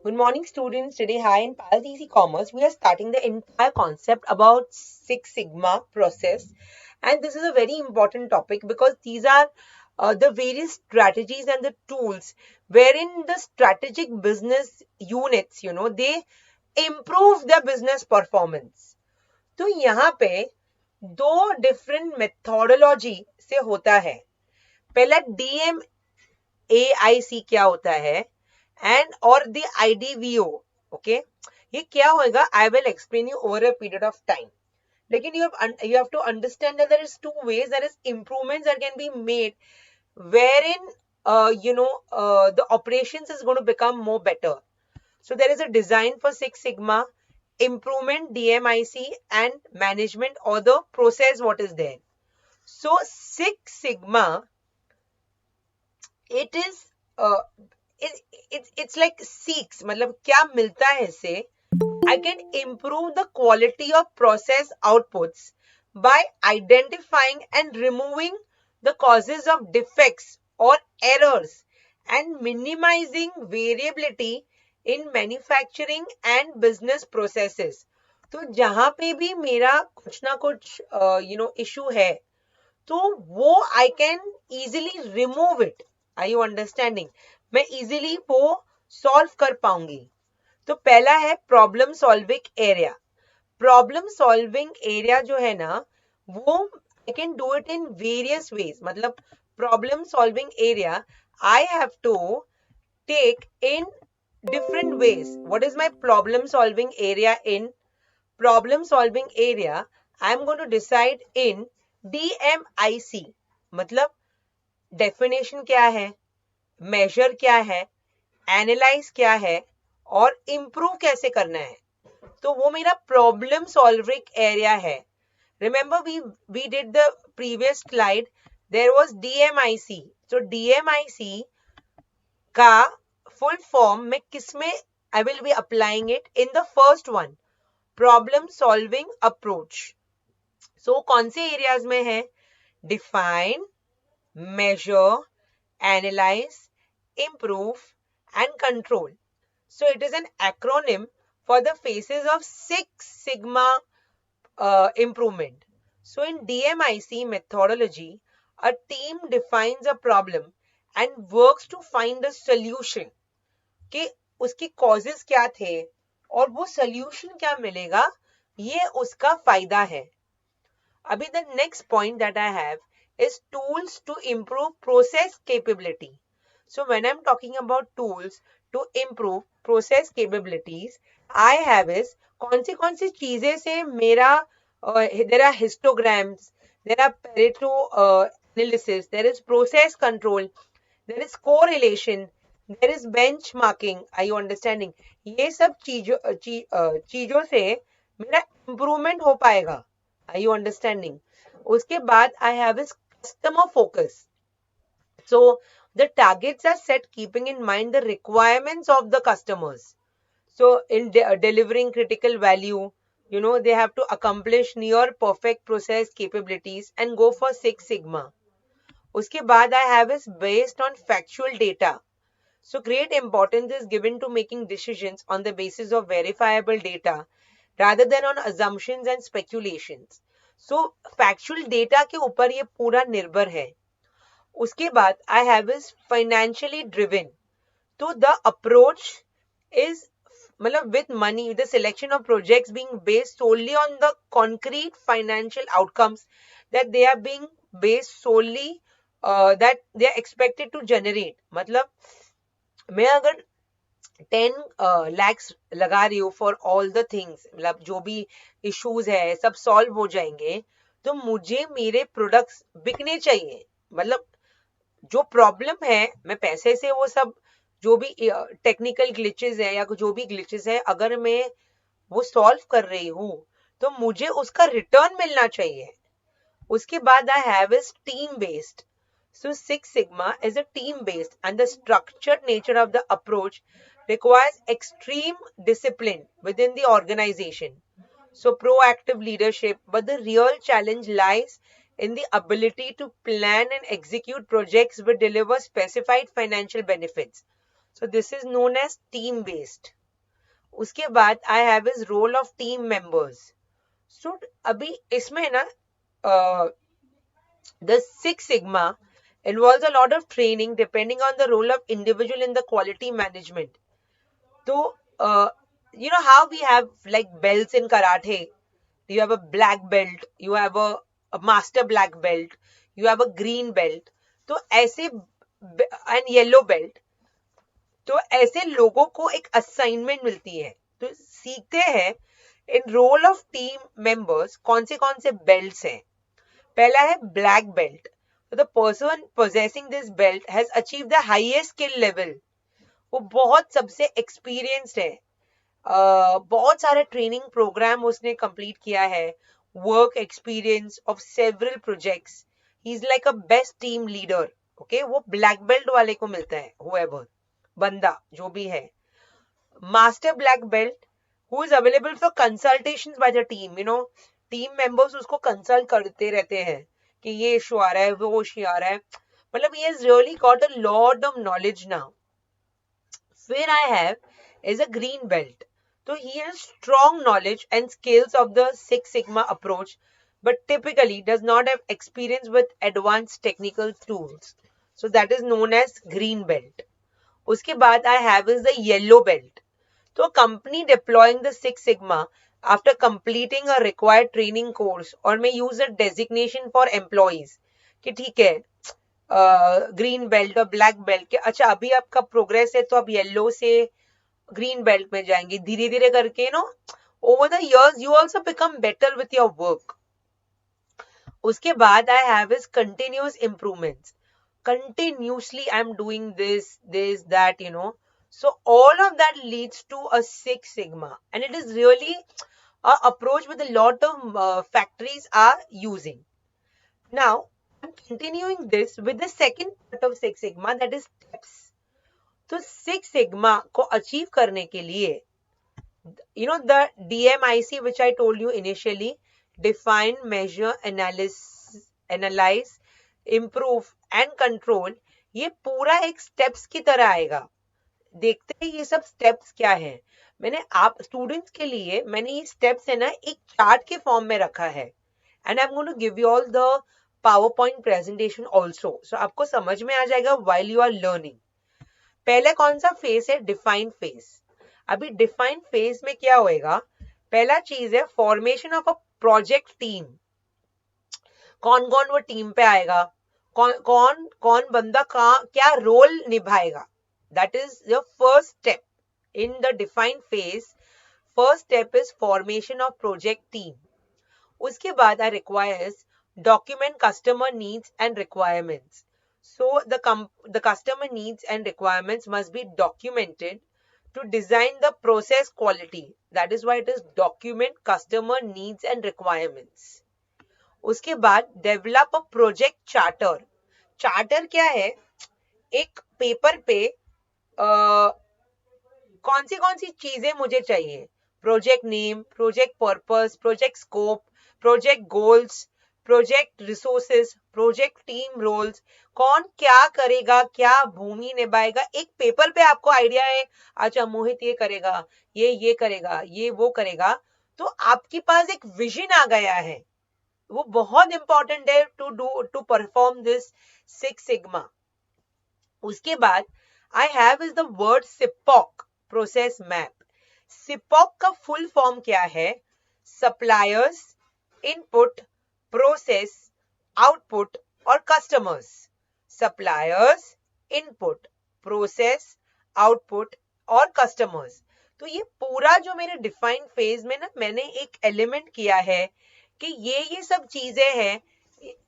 Good morning, students. Today, hi, in Payal Commerce, we are starting the entire concept about Six Sigma process. And this is a very important topic because these are the various strategies and the tools wherein the strategic business units, they improve their business performance. तो यहाँ पे दो different methodology से होता है. पहला DMAIC क्या होता है and or the IDVO. Okay, ये क्या होएगा? I will explain you over a period of time. लेकिन you have to understand that there is two ways. There is improvements that can be made wherein the operations is going to become more better. So there is a design for Six Sigma, improvement, DMIC, and management or the process what is there. So Six Sigma, it is it's like seeks, मतलब क्या मिलता है इससे? I can improve the quality of process outputs by identifying and removing the causes of defects or errors and minimizing variability in manufacturing and business processes. तो जहां पे भी मेरा कुछ ना कुछ issue है, तो वो I can easily remove it. Are you understanding? मैं easily वो solve कर पाऊंगी. तो पहला है problem solving area. Problem solving area जो है ना, वो I can do it in various ways. मतलब problem solving area I have to take in different ways. What is my problem solving area in? Problem solving area I am going to decide in DMIC. मतलब definition क्या है, measure क्या है, analyze क्या है और improve कैसे करना है. तो वो मेरा प्रॉब्लम सॉल्विंग एरिया है. Remember we did the previous slide, there was DMIC. So DMIC का फुल फॉर्म में किसमें I will be applying it? In the first one, problem solving approach. So कौन से एरियाज में है? Define, measure, analyze, improve and control. So it is an acronym for the phases of Six Sigma improvement. So in DMIC methodology, a team defines a problem and works to find a solution. कि उसके causes क्या थे और वो solution क्या मिलेगा, ये उसका फायदा है. अभी the next point that I have is tools to improve process capability. So when I'm talking about tools to improve process capabilities, I have is कौन सी चीजें से मेरा there are histograms, there are Pareto analysis, there is process control, there is correlation, there is benchmarking. Are you understanding? ये सब चीजों से मेरा improvement हो पाएगा. Are you understanding? उसके बाद I have is customer focus. So the targets are set keeping in mind the requirements of the customers. So in delivering critical value, they have to accomplish near perfect process capabilities and go for Six Sigma. Uske baad I have is based on factual data. So great importance is given to making decisions on the basis of verifiable data rather than on assumptions and speculations. So factual data के ऊपर ये पूरा निर्भर है. उसके बाद I have is financially driven. So the approach is with money, the selection of projects being based solely on the concrete financial outcomes that they are being based solely that they are expected to generate. मतलब मैं अगर 10 lakhs लगा रही हूँ for all the things, मतलब जो भी issues है सब solve हो जाएंगे, तो मुझे मेरे products बिकने चाहिए. मतलब जो प्रॉब्लम है मैं पैसे से वो सब जो भी टेक्निकल ग्लिचेस है या जो भी ग्लिचेस है अगर मैं वो सॉल्व कर रही हूँ तो मुझे उसका रिटर्न मिलना चाहिए. उसके बाद I have is team based. So six sigma is a team based and the structured nature of the approach requires extreme discipline within the organization. So proactive leadership, but the real challenge lies in the ability to plan and execute projects which deliver specified financial benefits. So this is known as team-based. उसके बाद I have is role of team members. So अभी इसमें ना the Six Sigma involves a lot of training depending on the role of individual in the quality management. So, you know how we have like belts in karate? You have a black belt, you have a master black belt, you have a green belt. तो ऐसे and yellow belt. तो ऐसे लोगों को एक assignment मिलती है, तो सीखते हैं इन रोल ऑफ टीम मेंबर्स कौन से बेल्ट्स हैं. पहला है black belt. The person possessing this belt has achieve the highest skill level. वो बहुत सबसे एक्सपीरियंस्ड है. बहुत सारे ट्रेनिंग प्रोग्राम उसने कंप्लीट किया है. Work experience of several projects. He is like a best team leader. Okay, वो ब्लैक बेल्ट वाले को मिलता है, whoever, बंदा जो भी है. Master black belt who is available for consultations by the team. You know, team members उसको कंसल्ट करते रहते हैं कि ये इशू आ रहा है, वो इशू आ रहा है. मतलब he has really got a lot of knowledge now. फिर I have is a green belt. So he has strong knowledge and skills of the Six Sigma approach, but typically does not have experience with advanced technical tools. So that is known as green belt. उसके बाद I have is the yellow belt. So company deploying the Six Sigma after completing a required training course or may use a designation for employees कि ठीक है, green belt और black belt के, अच्छा अभी आपका प्रोग्रेस है तो आप येलो से ग्रीन बेल्ट में जाएंगे, धीरे धीरे करके no over the years you also become better with your work. उसके बाद I have is continuous improvements. Continuously I'm doing this, that, you know. So all of that leads to a Six Sigma, and it is really a approach with a lot of factories are using. Now I'm continuing this with the second part of Six Sigma, that is steps. तो Six Sigma को achieve करने के लिए, you know, the DMIC which I told you initially, define, measure, analyze, improve and control, ये पूरा एक steps की तरह आएगा. देखते हैं ये सब स्टेप्स क्या है. मैंने आप स्टूडेंट्स के लिए मैंने ये स्टेप्स है ना एक चार्ट के फॉर्म में रखा है, and I am going to give you all the PowerPoint presentation also, so आपको समझ में आ जाएगा व्हाइल यू आर लर्निंग. पहले कौन सा फेज है? Define phase. अभी डिफाइन फेज में क्या होएगा? पहला चीज है formation of a project team. कौन कौन वो टीम पे आएगा, कौन बंदा क्या रोल निभाएगा. That is the first step in the define phase. First step is formation of project team. उसके बाद I requires document customer needs and requirements. So the customer needs and requirements must be documented to design the process quality. That is why it is document customer needs and requirements. उसके बाद develop a project charter. Charter क्या है? एक paper पे कौन सी चीजें मुझे चाहिए. Project name, project purpose, project scope, project goals, project resources, project team roles, कौन क्या करेगा, क्या भूमि निभाएगा. एक पेपर पे आपको आइडिया है, अच्छा मोहित ये करेगा, ये करेगा, ये वो करेगा, तो आपके पास एक विजन आ गया है. वो बहुत इंपॉर्टेंट है to perform this six sigma. उसके बाद I have is the word SIPOC, process map. SIPOC का फुल फॉर्म क्या है? सप्लायर्स, इनपुट, प्रोसेस, आउटपुट और customers. Suppliers, input, process, output और कस्टमर्स. तो ये पूरा जो मेरे डिफाइन फेज में ना मैंने एक एलिमेंट किया है कि ये सब चीजें हैं,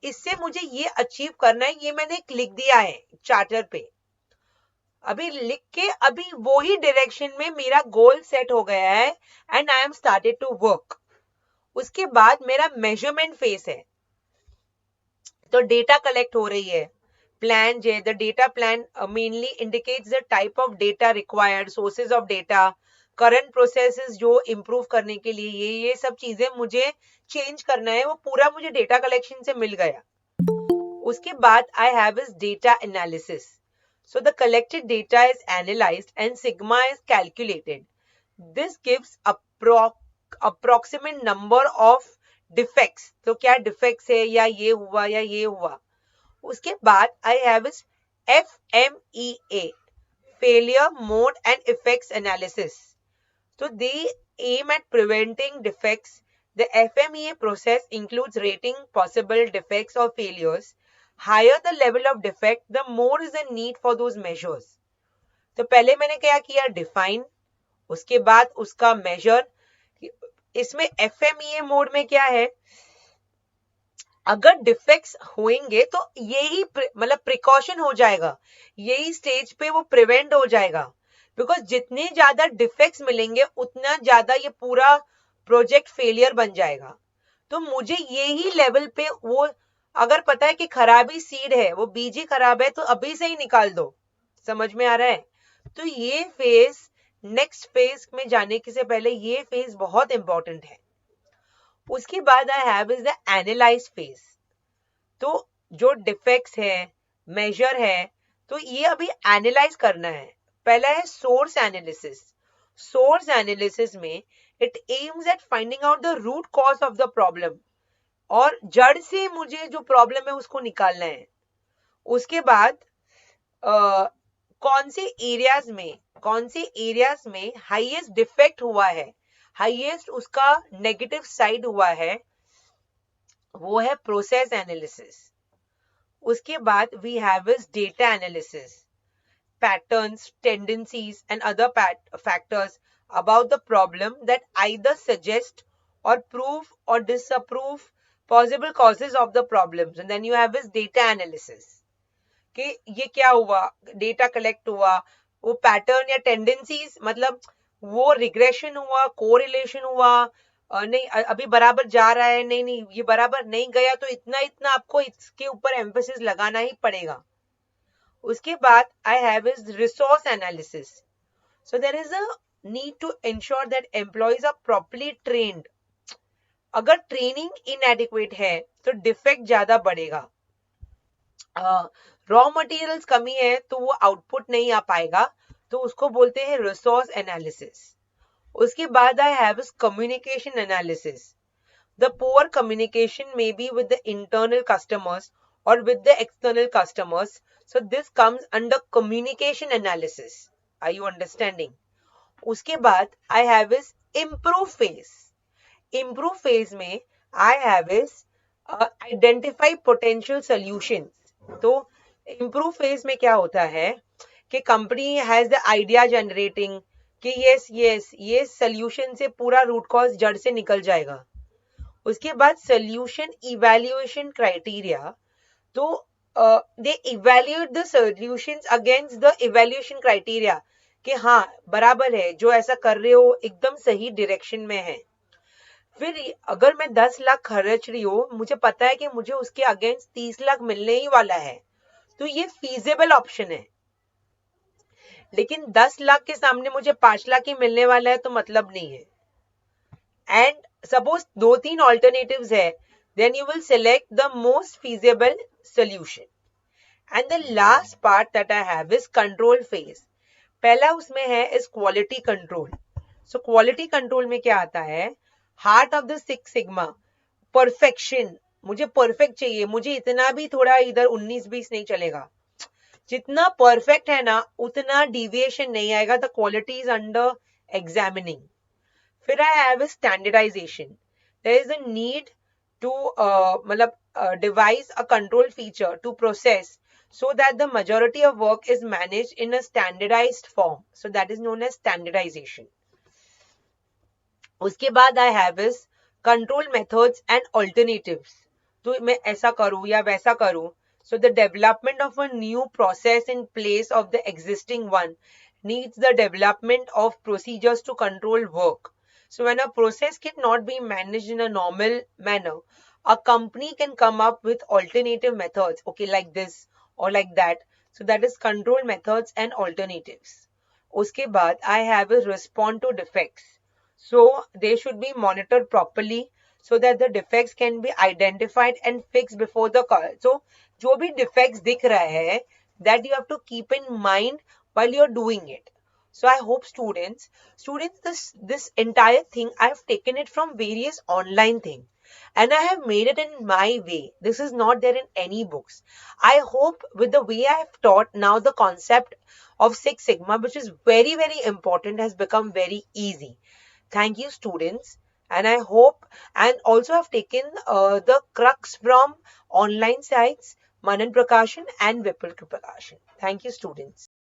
इससे मुझे ये अचीव करना है, ये मैंने एक लिख दिया है चार्टर पे. अभी लिख के अभी वो ही डायरेक्शन में मेरा गोल सेट हो गया है and I am started to work. उसके बाद मेरा मेजरमेंट फेज है. तो डेटा कलेक्ट हो रही है. प्लान जो है, the data plan mainly indicates the type of data required, sources of data, current processes जो इंप्रूव करने के लिए ये सब चीजें मुझे चेंज करना है, वो पूरा मुझे डेटा कलेक्शन से मिल गया. उसके बाद I have is data analysis. So the collected data is analysed and sigma is calculated. This gives approximate number of defects. तो क्या डिफेक्ट्स है, या ये हुआ या ये हुआ. उसके बाद I have is FMEA, failure mode and effects analysis. So they aim at preventing defects. The FMEA process includes rating possible defects or failures. Higher the level of defect, the more is the need for those measures. तो पहले मैंने क्या किया, define, उसके बाद उसका major. इसमें FMEA mode में क्या है, अगर डिफेक्ट्स होंगे तो यही मतलब प्रिकॉशन हो जाएगा, यही स्टेज पे वो प्रिवेंट हो जाएगा. बिकॉज जितने ज्यादा डिफेक्ट्स मिलेंगे उतना ज्यादा ये पूरा प्रोजेक्ट फेलियर बन जाएगा. तो मुझे यही लेवल पे वो, अगर पता है कि खराबी सीड है, वो बीज ही खराब है, तो अभी से ही निकाल दो. समझ में आ रहा है. तो ये फेज, नेक्स्ट फेज में जाने के से पहले ये फेज बहुत इंपॉर्टेंट है. उसके बाद I have is the analyse phase. तो जो डिफेक्ट्स है, मेजर है, तो ये अभी एनालाइज करना है. पहला है सोर्स एनालिसिस. सोर्स एनालिसिस में it aims at finding out the root cause of the problem, और जड़ से मुझे जो प्रॉब्लम है उसको निकालना है. उसके बाद कौन से एरियाज में हाईएस्ट डिफेक्ट हुआ है, हाईएस्ट उसका नेगेटिव साइड हुआ है, वो है प्रोसेस एनालिसिस. उसके बाद we have is data analysis, patterns, tendencies and other factors about the problem that either suggest or prove or disapprove possible causes of the problems. And then you have this data analysis. कि ये क्या हुआ, data collect हुआ, वो pattern या tendencies, मतलब वो regression हुआ, कोरिलेशन हुआ, नहीं अभी बराबर जा रहा है, नहीं ये बराबर नहीं गया, तो इतना इतना आपको इसके ऊपर एम्फेसिस लगाना ही पड़ेगा. उसके बाद I have is resource analysis. So there is a need to ensure that employees are properly trained. अगर ट्रेनिंग inadequate है तो डिफेक्ट ज्यादा बढ़ेगा. रॉ मटेरियल्स कमी है तो वो आउटपुट नहीं आ पाएगा, तो उसको बोलते हैं रिसोर्स एनालिसिस. उसके बाद I have is communication analysis. The poor communication may be with the internal customers और with the external customers. So this comes under communication analysis. Are you understanding? उसके बाद I have is improve phase. Improve phase में I have is identify potential solutions. तो improve phase में क्या होता है कि company has the idea generating कि यस ये सॉल्यूशन से पूरा रूट कॉज जड़ से निकल जाएगा. उसके बाद सॉल्यूशन इवैल्यूएशन क्राइटेरिया. तो they evaluate the solutions against the evaluation criteria कि हाँ बराबर है, जो ऐसा कर रहे हो एकदम सही डायरेक्शन में है. फिर अगर मैं 10 लाख खर्च रही हूँ, मुझे पता है कि मुझे उसके अगेंस्ट 30 लाख मिलने ही वाला है, तो ये फीजिबल ऑप्शन है. लेकिन 10 लाख के सामने मुझे 5 लाख ही मिलने वाला है, तो मतलब नहीं है. एंड सपोज 2-3 ऑल्टरनेटिव्स है, then you will select the most feasible solution. And the last part that I have is control phase. पहला उसमें है is quality control. So quality control में क्या आता है, heart of the six sigma, perfection. मुझे perfect चाहिए, मुझे इतना भी थोड़ा इधर 19-20 नहीं चलेगा. जितना परफेक्ट है ना उतना डिविएशन नहीं आएगा. The quality is under examining. फिर I have standardization. There is a need to मतलब devise a control feature to process so that the majority of work is managed in a standardized form. So that is known as standardization. उसके बाद I have is control methods and alternatives. तो मैं ऐसा करूँ या वैसा करूँ. So the development of a new process in place of the existing one needs the development of procedures to control work. So when a process cannot be managed in a normal manner, a company can come up with alternative methods, okay, like this or like that. So that is control methods and alternatives. Uske baad I have a respond to defects. So they should be monitored properly so that the defects can be identified and fixed before the call. So jo bhi defects dikh raha hai, that you have to keep in mind while you're doing it. So I hope students, this entire thing, I've taken it from various online things and I have made it in my way. This is not there in any books. I hope with the way I have taught now, the concept of Six Sigma, which is very, very important, has become very easy. Thank you, students. And I hope, and also I've taken the crux from online sites, Manan Prakashan and Vipul Prakashan. Thank you, students.